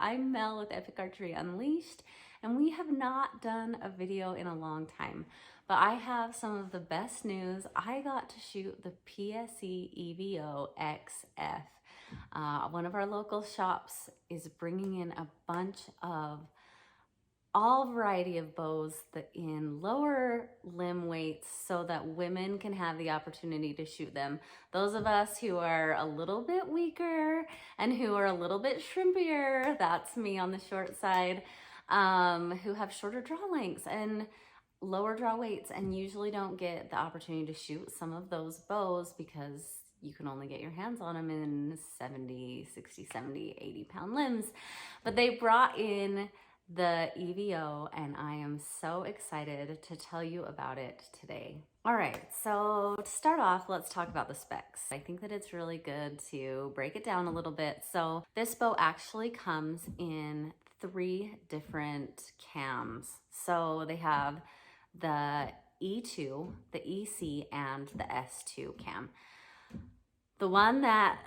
I'm Mel with Epic Archery Unleashed, and we have not done a video in a long time, but I have some of the best news. I got to shoot the PSE EVO XF. One of our local shops is bringing in a bunch of all variety of bows in lower limb weights so that women can have the opportunity to shoot them. Those of us who are a little bit weaker and who are a little bit shrimpier, that's me on the short side, who have shorter draw lengths and lower draw weights and usually don't get the opportunity to shoot some of those bows because you can only get your hands on them in 70, 60, 70, 80 pound limbs. But they brought in the EVO, and I am so excited to tell you about it today. All right, so to start off, let's talk about the specs. I think that it's really good to break it down a little bit. So this bow actually comes in 3 different cams. So they have the E2, the EC, and the S2 cam. The one that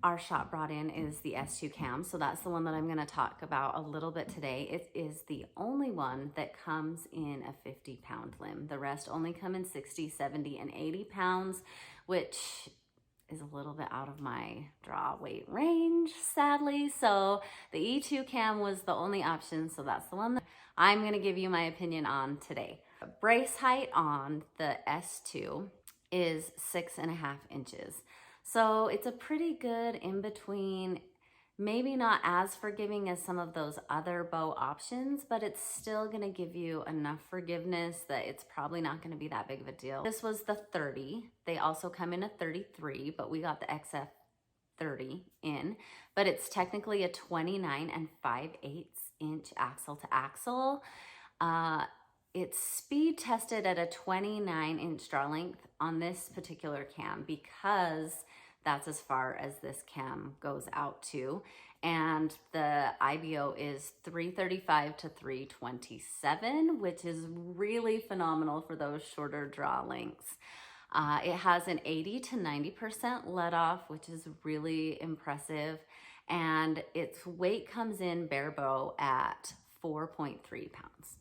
our shop brought in is the S2 cam, so that's the one that I'm going to talk about a little bit today. It is the only one that comes in a 50 pound limb. The rest only come in 60, 70, and 80 pounds, which is a little bit out of my draw weight range, sadly. So the E2 cam was the only option, so that's the one that I'm going to give you my opinion on today. Brace height on the S2 is 6.5 inches. So it's a pretty good in between, maybe not as forgiving as some of those other bow options, but it's still gonna give you enough forgiveness that it's probably not gonna be that big of a deal. This was the 30. They also come in a 33, but we got the XF 30 in, but it's technically a 29 and 5/8 inch axle to axle. It's speed tested at a 29 inch draw length on this particular cam because that's as far as this cam goes out to. And the IBO is 335 to 327, which is really phenomenal for those shorter draw lengths. It has an 80 to 90% let off, which is really impressive. And its weight comes in bare bow at 4.3 pounds.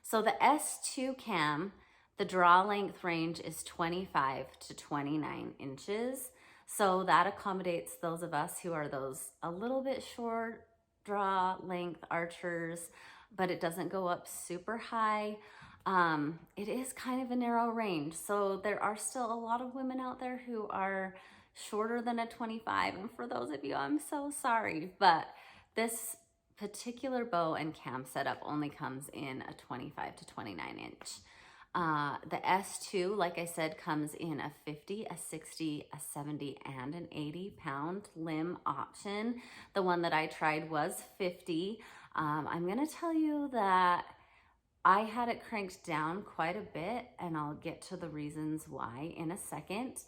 So the S2 cam, the draw length range is 25 to 29 inches. So that accommodates those of us who are those a little bit short draw length archers, but it doesn't go up super high. It is kind of a narrow range. So there are still a lot of women out there who are shorter than a 25. And for those of you, I'm so sorry, but this particular bow and cam setup only comes in a 25 to 29 inch. The S2, like I said, comes in a 50, a 60, a 70, and an 80 pound limb option. The one that I tried was 50. I'm gonna tell you that I had it cranked down quite a bit, and I'll get to the reasons why in a second.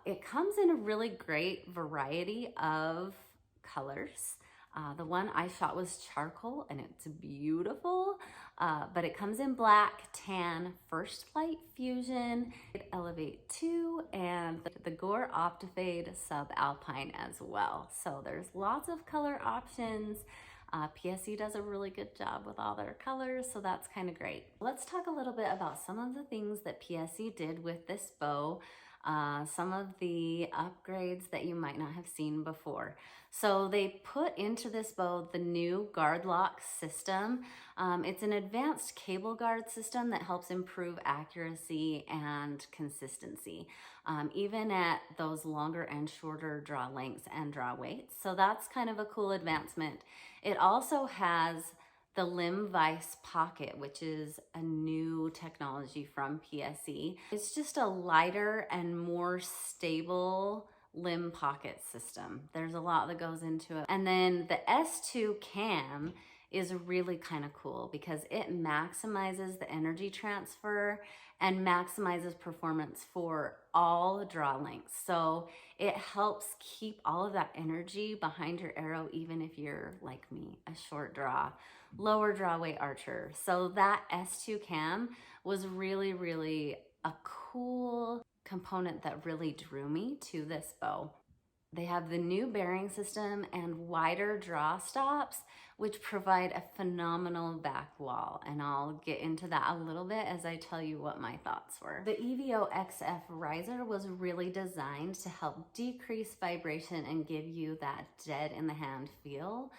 It comes in a really great variety of colors. The one I shot was charcoal, and it's beautiful, but it comes in black, tan, First Flight Fusion, Elevate 2, and the Gore Optifade Subalpine as well. So there's lots of color options. PSE does a really good job with all their colors, so that's kind of great. Let's talk a little bit about some of the things that PSE did with this bow. Some of the upgrades that you might not have seen before. So they put into this bow the new guard lock system. It's an advanced cable guard system that helps improve accuracy and consistency, even at those longer and shorter draw lengths and draw weights. So that's kind of a cool advancement. It also has the limb vise pocket, which is a new technology from PSE. It's just a lighter and more stable limb pocket system. There's a lot that goes into it. And then the S2 cam is really kind of cool because it maximizes the energy transfer and maximizes performance for all draw lengths. So it helps keep all of that energy behind your arrow, even if you're like me, a short draw, lower draw weight archer. So that S2 cam was really, really a cool component that really drew me to this bow. They have the new bearing system and wider draw stops, which provide a phenomenal back wall. And I'll get into that a little bit as I tell you what my thoughts were. The EVO XF riser was really designed to help decrease vibration and give you that dead in the hand feel.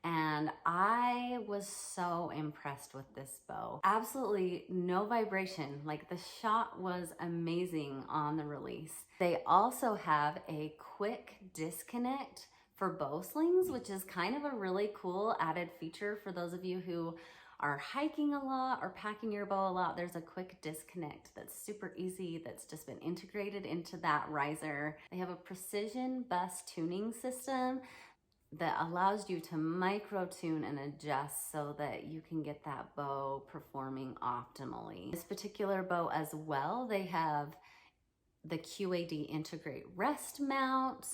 And I was so impressed with this bow. Absolutely no vibration. Like, the shot was amazing on the release. They also have a quick disconnect for bow slings, which is kind of a really cool added feature for those of you who are hiking a lot or packing your bow a lot. There's a quick disconnect that's super easy, that's just been integrated into that riser. They have a precision bus tuning system that allows you to micro tune and adjust so that you can get that bow performing optimally. This particular bow as well, they have the QAD integrate rest mount.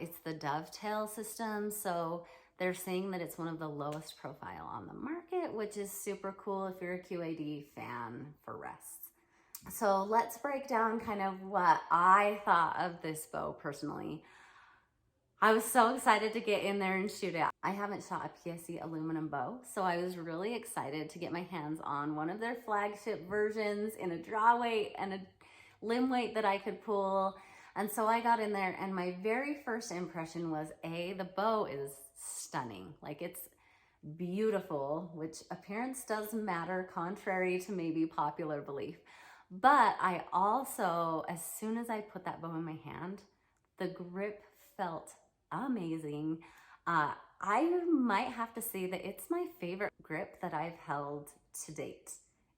It's the dovetail system, so they're saying that it's one of the lowest profile on the market, which is super cool if you're a QAD fan for rests. So let's break down kind of what I thought of this bow personally. I was so excited to get in there and shoot it. I haven't shot a PSE aluminum bow, so I was really excited to get my hands on one of their flagship versions in a draw weight and a limb weight that I could pull. And so I got in there, and my very first impression was, the bow is stunning. Like, it's beautiful, which appearance does matter, contrary to maybe popular belief. But I also, as soon as I put that bow in my hand, the grip felt amazing. I might have to say that it's my favorite grip that I've held to date.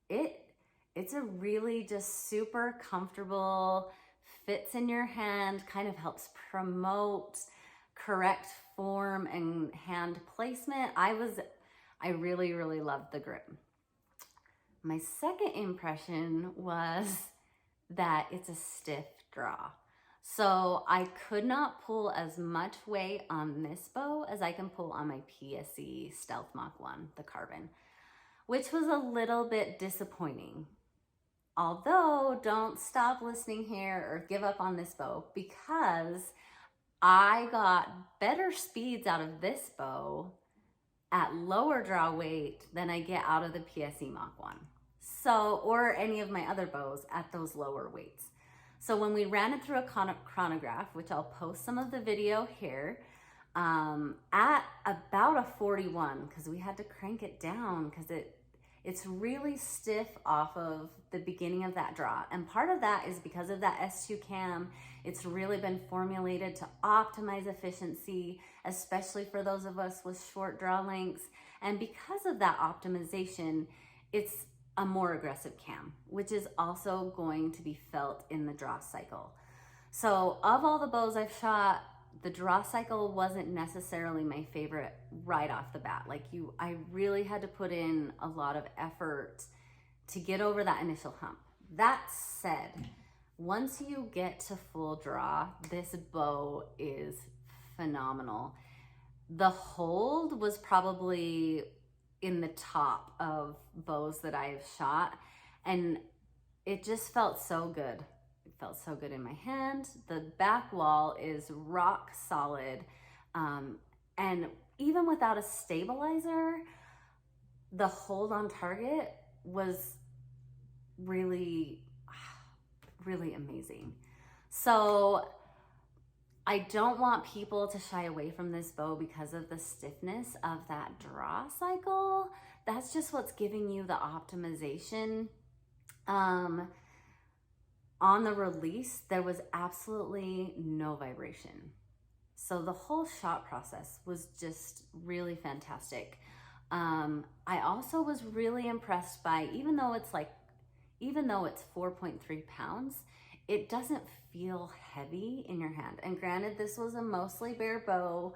It's a really just super comfortable, fits in your hand, kind of helps promote correct form and hand placement. I really, really loved the grip. My second impression was that it's a stiff draw. So I could not pull as much weight on this bow as I can pull on my PSE Stealth Mach 1, the carbon, which was a little bit disappointing. Although, don't stop listening here or give up on this bow, because I got better speeds out of this bow at lower draw weight than I get out of the PSE Mach 1. So, or any of my other bows at those lower weights. So when we ran it through a chronograph, which I'll post some of the video here, at about a 41, because we had to crank it down because it's really stiff off of the beginning of that draw. And part of that is because of that S2 cam. It's really been formulated to optimize efficiency, especially for those of us with short draw lengths. And because of that optimization, it's a more aggressive cam, which is also going to be felt in the draw cycle. So of all the bows I've shot, the draw cycle wasn't necessarily my favorite right off the bat. I really had to put in a lot of effort to get over that initial hump. That said, once you get to full draw, this bow is phenomenal. The hold was probably in the top of bows that I've shot, and it just felt so good. It felt so good in my hand. The back wall is rock solid, and even without a stabilizer, the hold on target was really, really amazing. So I don't want people to shy away from this bow because of the stiffness of that draw cycle. That's just what's giving you the optimization. On the release, there was absolutely no vibration. So the whole shot process was just really fantastic. I also was really impressed by, even though it's 4.3 pounds, it doesn't feel heavy in your hand. And granted, this was a mostly bare bow,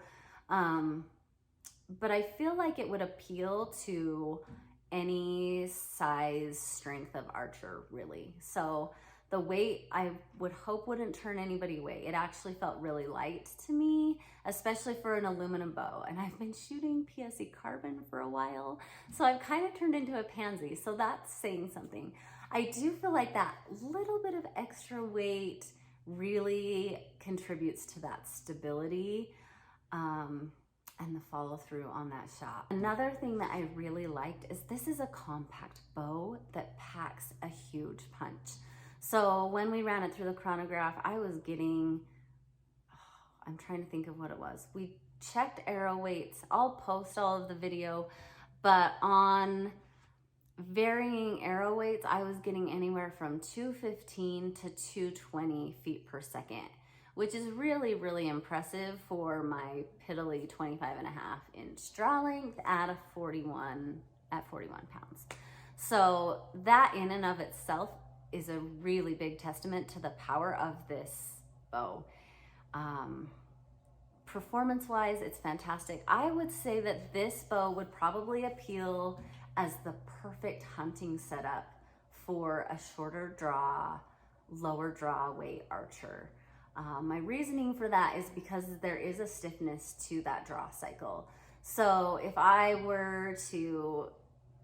but I feel like it would appeal to any size strength of archer, really. So the weight, I would hope wouldn't turn anybody away. It actually felt really light to me, especially for an aluminum bow. And I've been shooting PSE carbon for a while, so I've kind of turned into a pansy. So that's saying something. I do feel like that little bit of extra weight really contributes to that stability and the follow through on that shot. Another thing that I really liked is this is a compact bow that packs a huge punch. So when we ran it through the chronograph, I was getting, I'm trying to think of what it was. We checked arrow weights. I'll post all of the video, but on varying arrow weights, I was getting anywhere from 215 to 220 feet per second, which is really, really impressive for my piddly 25.5-inch draw length at 41 pounds. So that in and of itself is a really big testament to the power of this bow. Performance-wise, it's fantastic. I would say that this bow would probably appeal as the perfect hunting setup for a shorter draw, lower draw weight archer. My reasoning for that is because there is a stiffness to that draw cycle. So if I were to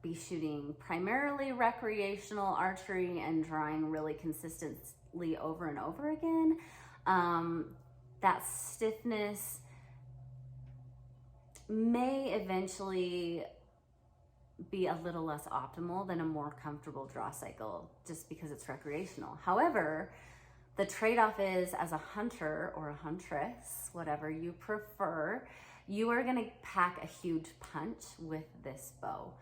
be shooting primarily recreational archery and drawing really consistently over and over again, that stiffness may eventually be a little less optimal than a more comfortable draw cycle just because it's recreational. However, the trade-off is, as a hunter or a huntress, whatever you prefer, you are going to pack a huge punch with this bow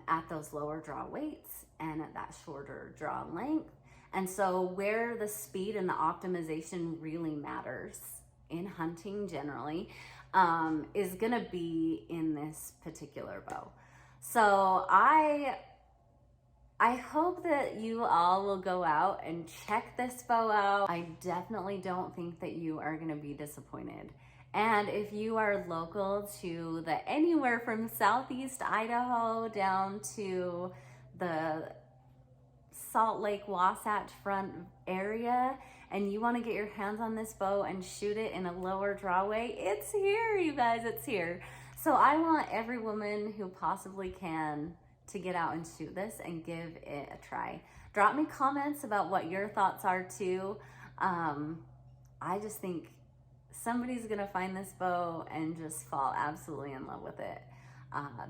at those lower draw weights and at that shorter draw length. And so where the speed and the optimization really matters in hunting generally is going to be in this particular bow. So I hope that you all will go out and check this bow out. I definitely don't think that you are going to be disappointed. And if you are local to the anywhere from southeast Idaho down to the Salt Lake Wasatch Front area and you want to get your hands on this bow and shoot it in a lower draw weight, it's here, you guys, it's here. So I want every woman who possibly can to get out and shoot this and give it a try. Drop me comments about what your thoughts are too. I just think somebody's gonna find this bow and just fall absolutely in love with it.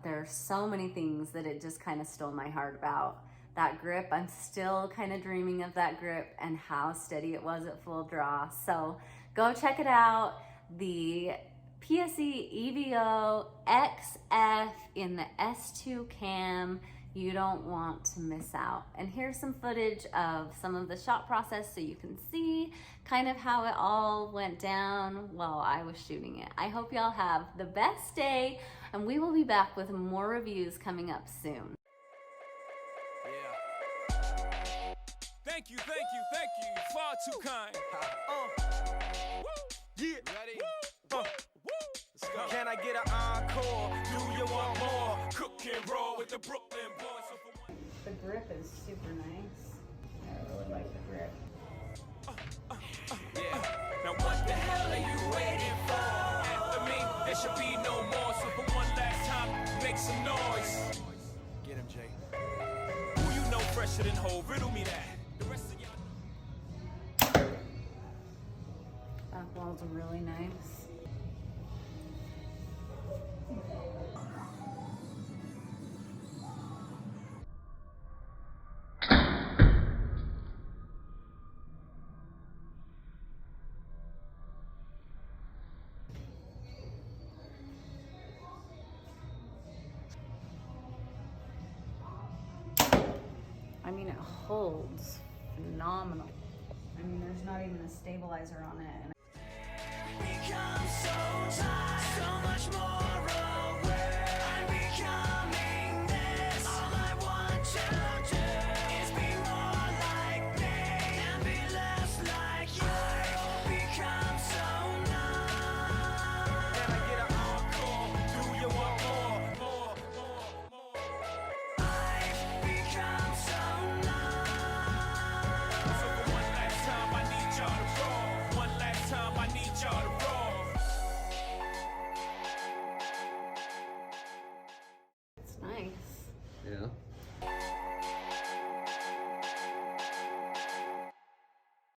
There are so many things that it just kind of stole my heart about. That grip, I'm still kind of dreaming of that grip and how steady it was at full draw. So go check it out. The PSE EVO XF in the S2 cam. You don't want to miss out. And here's some footage of some of the shot process so you can see kind of how it all went down while I was shooting it. I hope y'all have the best day, and we will be back with more reviews coming up soon. Thank you, far too kind. Yeah. Ready? Let's go. Can I get an encore? Do you want more? Cook and roll with the Brooklyn boys. The grip is super nice. I really like the grip. Yeah. Now what the hell are you waiting for? After me, there should be no more. So for one last time, make some noise. Get him, Jay. Who you know fresher than Hov? Riddle me that. The rest of y'all. Back walls are really nice. I mean, it holds phenomenal. I mean, there's not even a stabilizer on it. Become so tired, so much more.